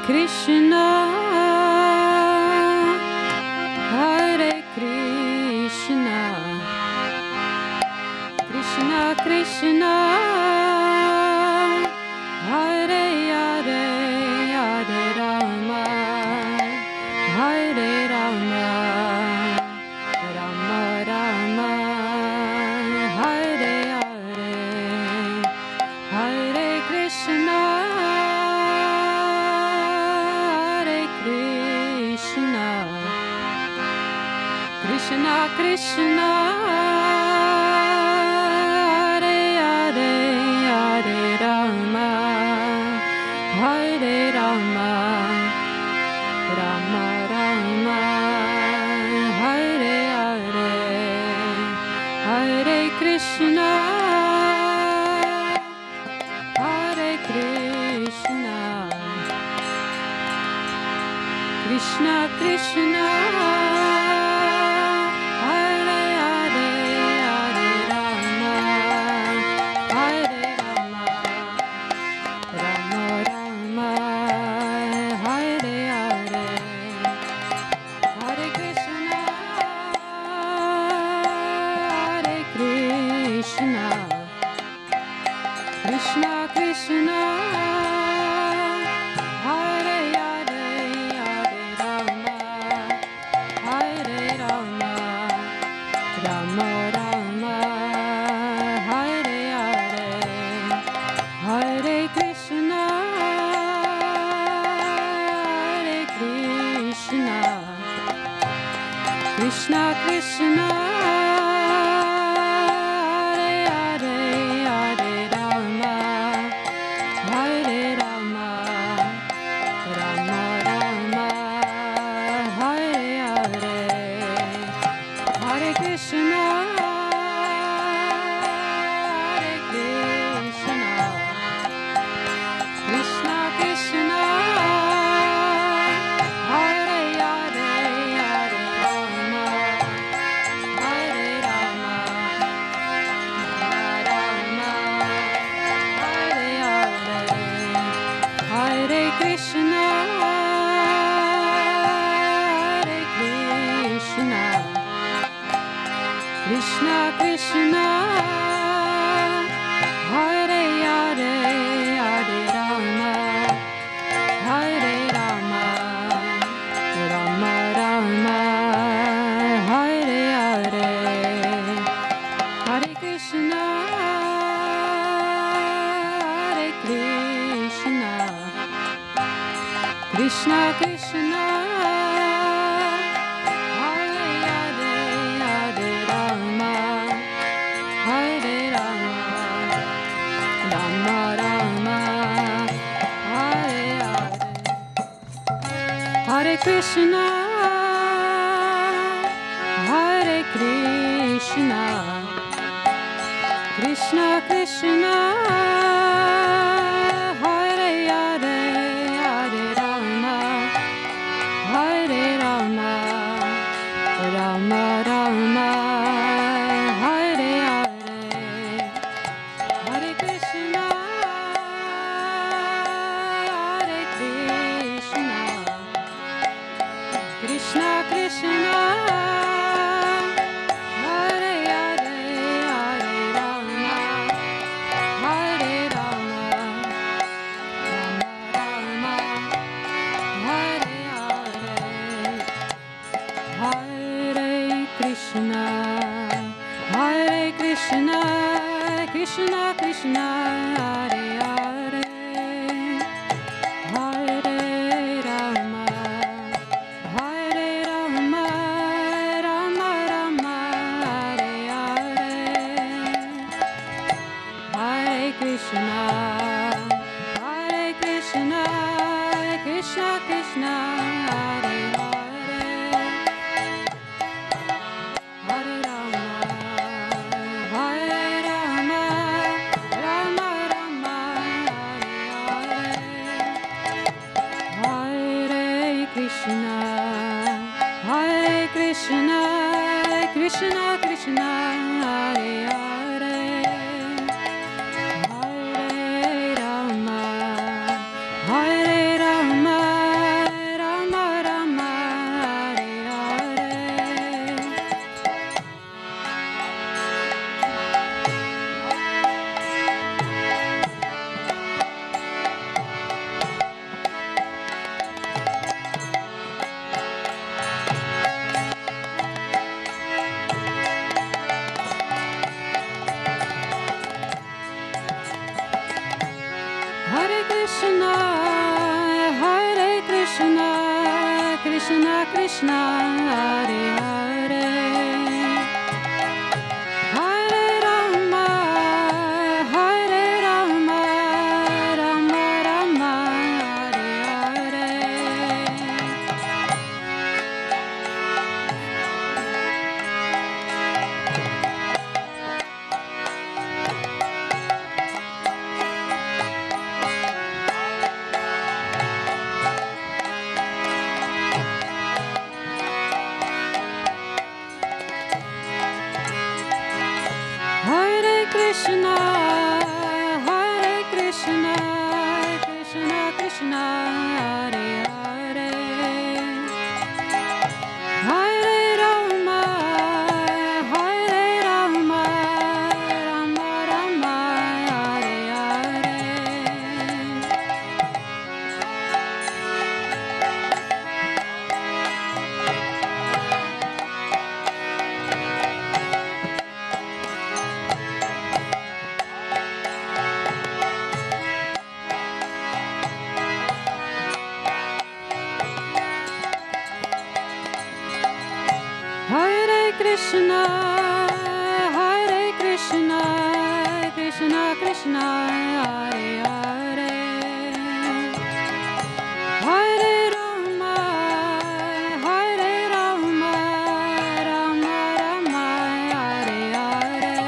Krishna, Hare Krishna, Krishna Krishna, Hare Hare, Hare Rama, Hare Rama, Rama Rama, Hare Hare, Hare Krishna, Hare Krishna, Krishna Krishna, Hare Hare, Hare Rama, Hare Rama, Rama Rama, Hare Hare, Hare Krishna, Hare Krishna, Krishna Krishna, Hare Hare, Hare Rama, Hare Rama, Rama Rama, Hare Hare, Hare Krishna, Hare Krishna, Krishna Krishna, Hare Hare, Hare Rama, Hare Rama, Rama Rama, Hare Hare, Hare Krishna, Hare Krishna, Krishna Krishna, Hare Hare, Hare Rama, Hare Rama, Rama Rama, Hare Hare, Hare Krishna, Hare Krishna, Krishna Krishna, Hare Hare, Hare Rama, Hare Rama, Rama Rama, Hare Hare, Hare Krishna, Hare Krishna, Krishna Krishna, Hare Hare, Hare Rama, Hare Rama, Rama Rama, Hare Hare, Hare Krishna, Hare Krishna, Krishna Krishna, Hare Hare, Hare Rama, Hare Rama, Rama Rama, Hare Hare, Hare Krishna, Hare Krishna, Krishna Krishna, Hare Hare, Hare Rama, Hare Rama, Rama Rama, Hare Hare, Hare Krishna, Hare Krishna, Krishna Krishna, Hare Hare, Hare Rama, Hare Rama, Rama Rama, Hare Hare, Hare Krishna, Hare Krishna, Krishna Krishna, Hare Hare, Hare Rama, Hare Rama, Rama Rama, Hare Hare, Hare Krishna, Hare Krishna, Krishna Krishna, Hare Hare, Hare Rama, Hare Rama, Rama Rama, Hare Hare, Hare Krishna, Hare Krishna, Krishna Krishna, Hare Hare, Hare Rama, Hare Rama, Krishna, Hare Krishna, Krishna Krishna, Hare Hare, Hare Rama, Hare Rama, Rama Rama, Hare Hare. Hare Krishna, Hare Krishna, Krishna Krishna, Hare Hare, Hare Rama, Hare Rama, Rama Rama, Hare Hare. Hare Krishna, Hare Krishna, Krishna Krishna, Hare Hare, Hare Rama, Hare Rama, Rama Rama, Hare Hare.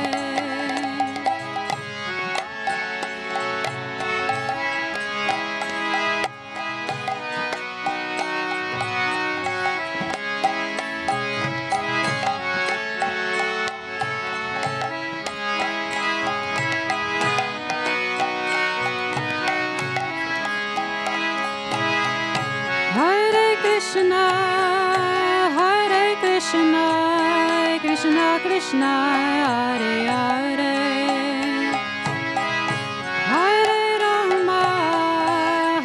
Hare Krishna, Hare Krishna, Krishna Krishna, Hare Hare, Hare Rama,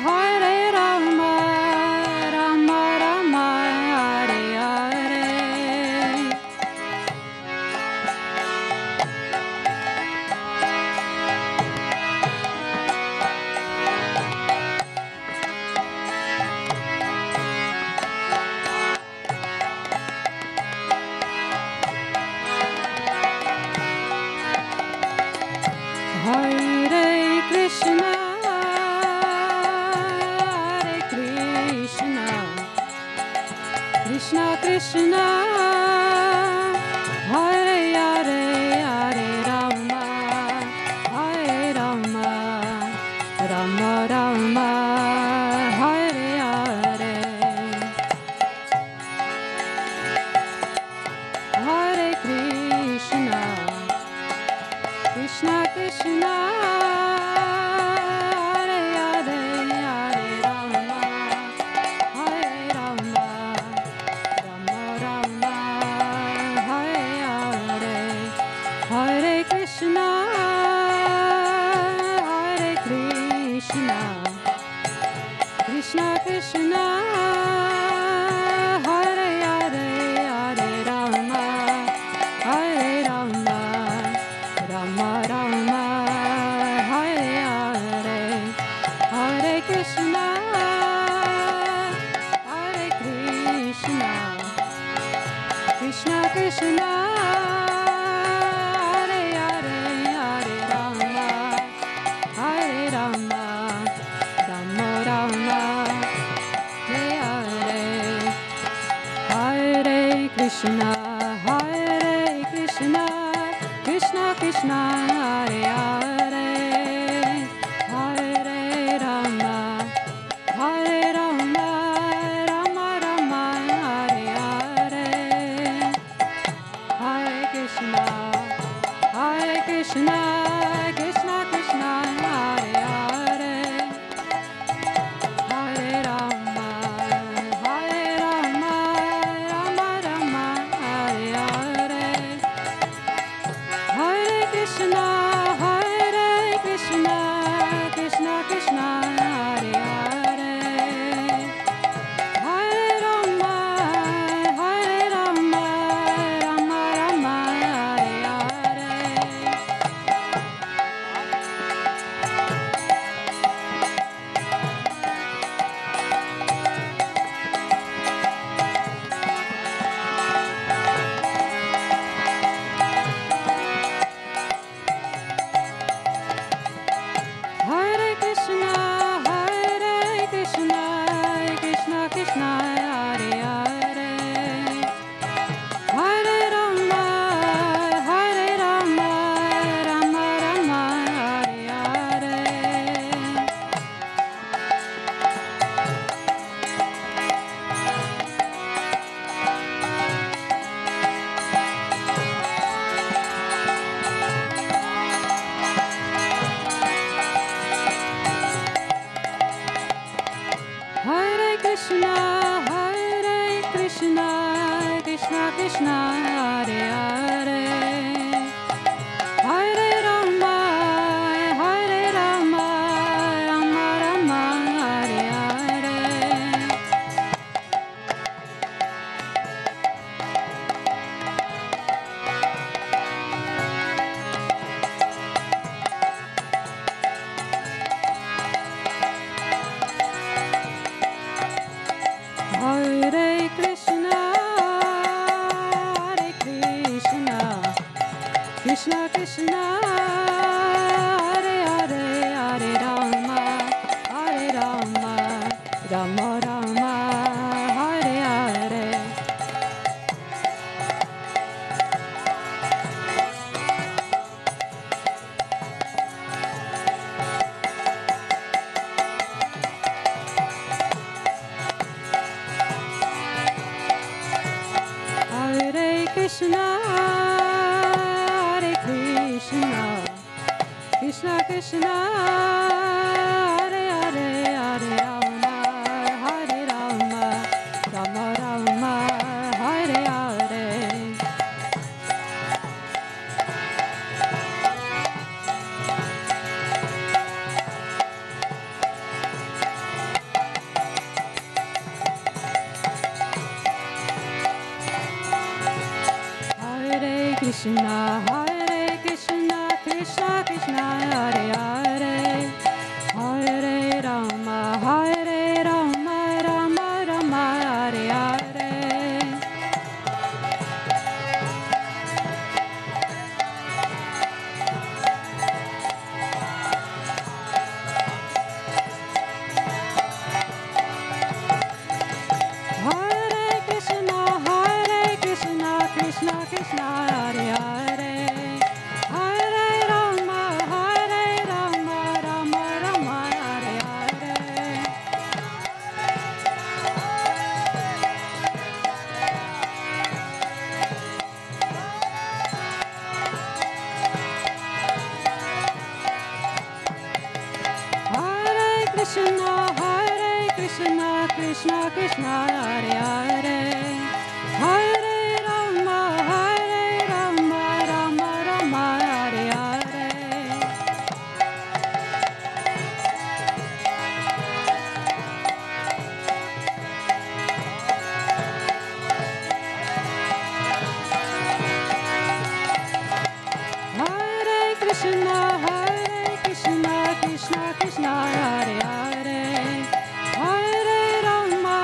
Hare Rama, Rama Rama, Hare Hare. Hare Krishna, Hare Krishna, Krishna Krishna, Hare Hare, Hare Rama, Hare Rama, Rama Rama, Hare Hare, Hare Krishna, Krishna Krishna, Hare Hare, Hare Rama, Hare Rama, Rama Rama, Hare Hare, Hare Krishna, Hare Krishna, Krishna Krishna, Hare Hare, Hare Rama, Hare Rama, Rama Rama, Hare Hare, Hare Krishna, Hare Krishna, Krishna Krishna, Hare Hare, Hare Rama, Hare Rama, Rama Rama, Krishna, Hare Hare, Hare Rama, Rama Rama, Hare Hare. Hare Krishna, Hare Krishna, Krishna Krishna, Hare Hare, Hare Rama, Rama Rama, Hare Hare. Hare Krishna, Krishna Krishna, Hare Hare, Hare Rama, Rama Rama, Hare Hare. Hare Krishna, Krishna Krishna, Hare Hare, Hare Rama, Rama Rama, Hare Hare. Hare Krishna, Krishna Krishna, Hare Hare, Hare Rama, Rama Rama, Hare Hare. Hare Krishna, Krishna Krishna, Hare Hare, Hare Rama,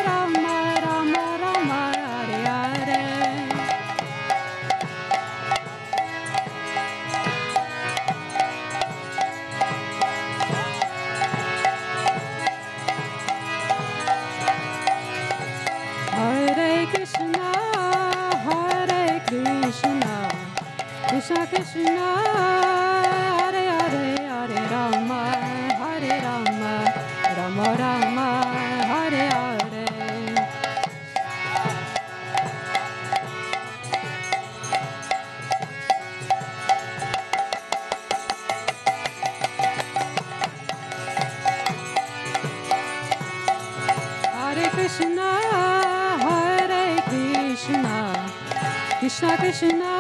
Rama Rama, Hare Hare. Hare Krishna, Krishna Krishna, Hare Hare, Hare Rama, Rama Rama, Hare Hare. Hare Krishna, Krishna Krishna,